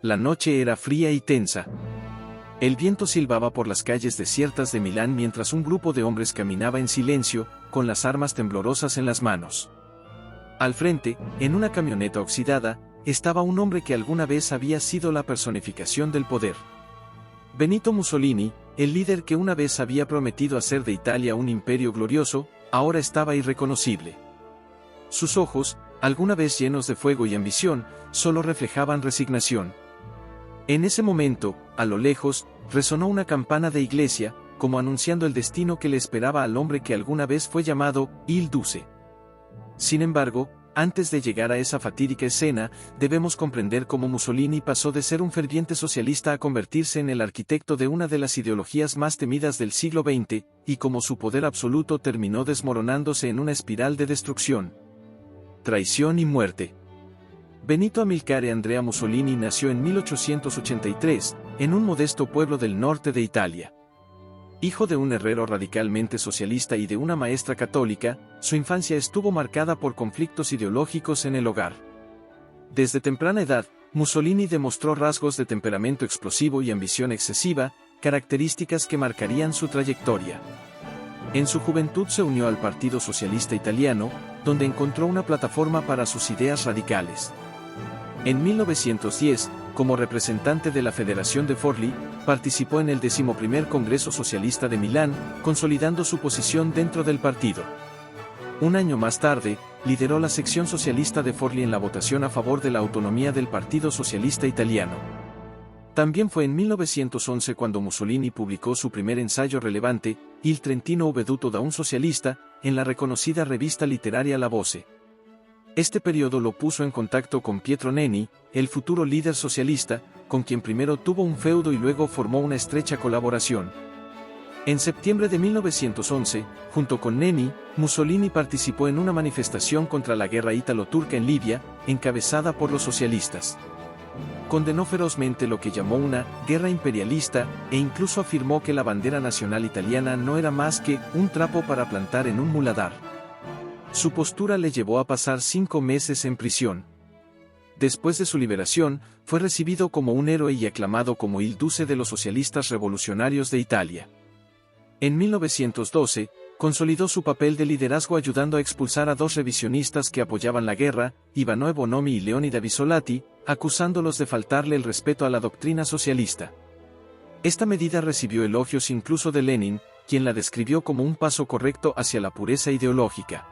La noche era fría y tensa. El viento silbaba por las calles desiertas de Milán mientras un grupo de hombres caminaba en silencio, con las armas temblorosas en las manos. Al frente, en una camioneta oxidada, estaba un hombre que alguna vez había sido la personificación del poder. Benito Mussolini, el líder que una vez había prometido hacer de Italia un imperio glorioso, ahora estaba irreconocible. Sus ojos, alguna vez llenos de fuego y ambición, solo reflejaban resignación. En ese momento, a lo lejos, resonó una campana de iglesia, como anunciando el destino que le esperaba al hombre que alguna vez fue llamado Il Duce. Sin embargo, antes de llegar a esa fatídica escena, debemos comprender cómo Mussolini pasó de ser un ferviente socialista a convertirse en el arquitecto de una de las ideologías más temidas del siglo XX, y cómo su poder absoluto terminó desmoronándose en una espiral de destrucción, traición y muerte. Benito Amilcare Andrea Mussolini nació en 1883, en un modesto pueblo del norte de Italia. Hijo de un herrero radicalmente socialista y de una maestra católica, su infancia estuvo marcada por conflictos ideológicos en el hogar. Desde temprana edad, Mussolini demostró rasgos de temperamento explosivo y ambición excesiva, características que marcarían su trayectoria. En su juventud se unió al Partido Socialista Italiano, donde encontró una plataforma para sus ideas radicales. En 1910, como representante de la Federación de Forlì, participó en el 11º Congreso Socialista de Milán, consolidando su posición dentro del partido. Un año más tarde, lideró la sección socialista de Forlì en la votación a favor de la autonomía del Partido Socialista Italiano. También fue en 1911 cuando Mussolini publicó su primer ensayo relevante, Il Trentino veduto da un socialista, en la reconocida revista literaria La Voce. Este periodo lo puso en contacto con Pietro Nenni, el futuro líder socialista, con quien primero tuvo un feudo y luego formó una estrecha colaboración. En septiembre de 1911, junto con Nenni, Mussolini participó en una manifestación contra la guerra ítalo-turca en Libia, encabezada por los socialistas. Condenó ferozmente lo que llamó una guerra imperialista e incluso afirmó que la bandera nacional italiana no era más que un trapo para plantar en un muladar. Su postura le llevó a pasar 5 meses en prisión. Después de su liberación, fue recibido como un héroe y aclamado como Il Duce de los socialistas revolucionarios de Italia. En 1912, consolidó su papel de liderazgo ayudando a expulsar a 2 revisionistas que apoyaban la guerra, Ivanoe Bonomi y Leonida Bisolati, acusándolos de faltarle el respeto a la doctrina socialista. Esta medida recibió elogios incluso de Lenin, quien la describió como un paso correcto hacia la pureza ideológica.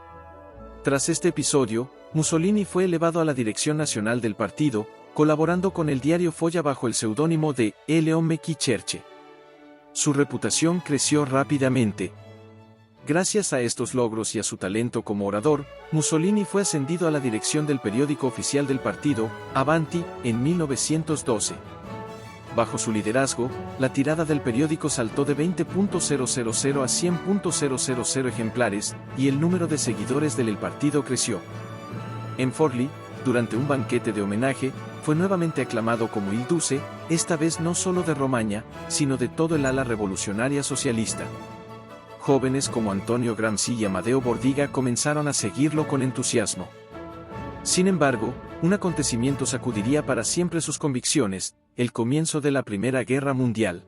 Tras este episodio, Mussolini fue elevado a la dirección nacional del partido, colaborando con el diario Foglia bajo el seudónimo de Leon Cerce. Su reputación creció rápidamente. Gracias a estos logros y a su talento como orador, Mussolini fue ascendido a la dirección del periódico oficial del partido, Avanti, en 1912. Bajo su liderazgo, la tirada del periódico saltó de 20.000 a 100.000 ejemplares, y el número de seguidores del partido creció. En Forlì, durante un banquete de homenaje, fue nuevamente aclamado como Il Duce, esta vez no solo de Romaña, sino de todo el ala revolucionaria socialista. Jóvenes como Antonio Gramsci y Amadeo Bordiga comenzaron a seguirlo con entusiasmo. Sin embargo, un acontecimiento sacudiría para siempre sus convicciones: el comienzo de la Primera Guerra Mundial.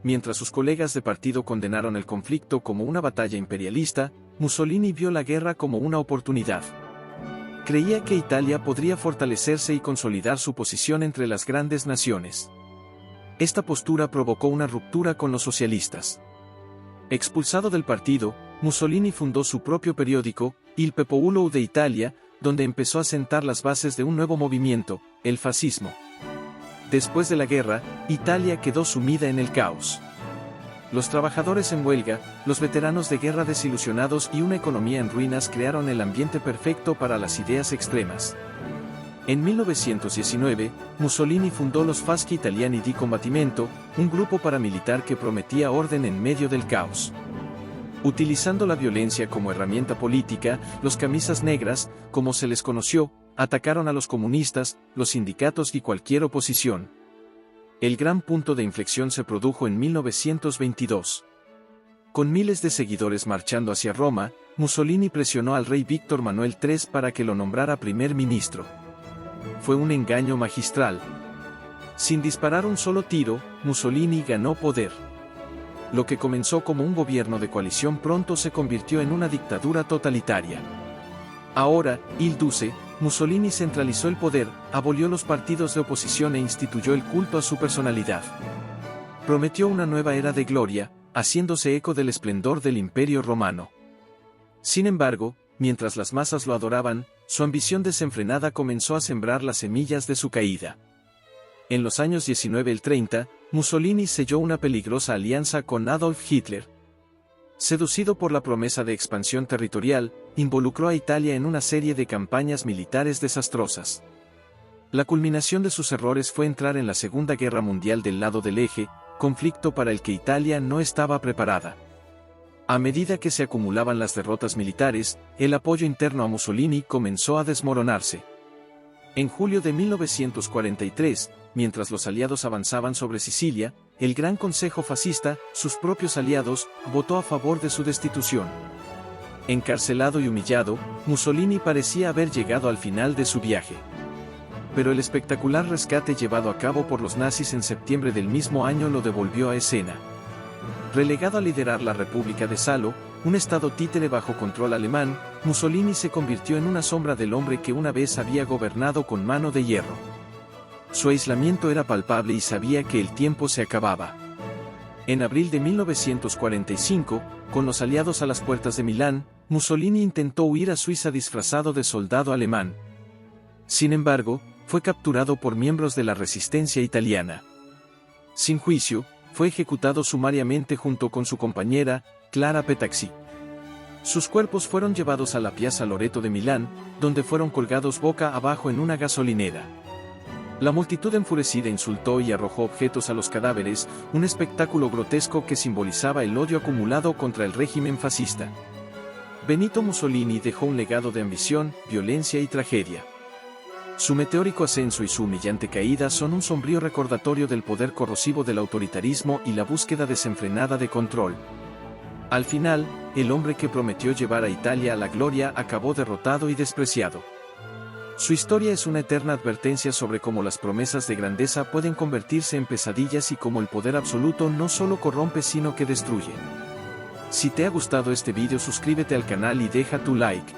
Mientras sus colegas de partido condenaron el conflicto como una batalla imperialista, Mussolini vio la guerra como una oportunidad. Creía que Italia podría fortalecerse y consolidar su posición entre las grandes naciones. Esta postura provocó una ruptura con los socialistas. Expulsado del partido, Mussolini fundó su propio periódico, Il Popolo de Italia, donde empezó a sentar las bases de un nuevo movimiento, el fascismo. Después de la guerra, Italia quedó sumida en el caos. Los trabajadores en huelga, los veteranos de guerra desilusionados y una economía en ruinas crearon el ambiente perfecto para las ideas extremas. En 1919, Mussolini fundó los Fasci Italiani di Combattimento, un grupo paramilitar que prometía orden en medio del caos. Utilizando la violencia como herramienta política, los camisas negras, como se les conoció, atacaron a los comunistas, los sindicatos y cualquier oposición. El gran punto de inflexión se produjo en 1922. Con miles de seguidores marchando hacia Roma, Mussolini presionó al rey Víctor Manuel III para que lo nombrara primer ministro. Fue un engaño magistral. Sin disparar un solo tiro, Mussolini ganó poder. Lo que comenzó como un gobierno de coalición pronto se convirtió en una dictadura totalitaria. Ahora, il Duce, Mussolini centralizó el poder, abolió los partidos de oposición e instituyó el culto a su personalidad. Prometió una nueva era de gloria, haciéndose eco del esplendor del Imperio Romano. Sin embargo, mientras las masas lo adoraban, su ambición desenfrenada comenzó a sembrar las semillas de su caída. En los años 19 y 30, Mussolini selló una peligrosa alianza con Adolf Hitler. Seducido por la promesa de expansión territorial, involucró a Italia en una serie de campañas militares desastrosas. La culminación de sus errores fue entrar en la Segunda Guerra Mundial del lado del eje, conflicto para el que Italia no estaba preparada. A medida que se acumulaban las derrotas militares, el apoyo interno a Mussolini comenzó a desmoronarse. En julio de 1943, mientras los aliados avanzaban sobre Sicilia, el Gran Consejo Fascista, sus propios aliados, votó a favor de su destitución. Encarcelado y humillado, Mussolini parecía haber llegado al final de su viaje. Pero el espectacular rescate llevado a cabo por los nazis en septiembre del mismo año lo devolvió a escena. Relegado a liderar la República de Salo, un estado títere bajo control alemán, Mussolini se convirtió en una sombra del hombre que una vez había gobernado con mano de hierro. Su aislamiento era palpable y sabía que el tiempo se acababa. En abril de 1945, con los aliados a las puertas de Milán, Mussolini intentó huir a Suiza disfrazado de soldado alemán. Sin embargo, fue capturado por miembros de la resistencia italiana. Sin juicio, fue ejecutado sumariamente junto con su compañera, Clara Petacci. Sus cuerpos fueron llevados a la Piazza Loreto de Milán, donde fueron colgados boca abajo en una gasolinera. La multitud enfurecida insultó y arrojó objetos a los cadáveres, un espectáculo grotesco que simbolizaba el odio acumulado contra el régimen fascista. Benito Mussolini dejó un legado de ambición, violencia y tragedia. Su meteórico ascenso y su humillante caída son un sombrío recordatorio del poder corrosivo del autoritarismo y la búsqueda desenfrenada de control. Al final, el hombre que prometió llevar a Italia a la gloria acabó derrotado y despreciado. Su historia es una eterna advertencia sobre cómo las promesas de grandeza pueden convertirse en pesadillas y cómo el poder absoluto no solo corrompe sino que destruye. Si te ha gustado este video, suscríbete al canal y deja tu like.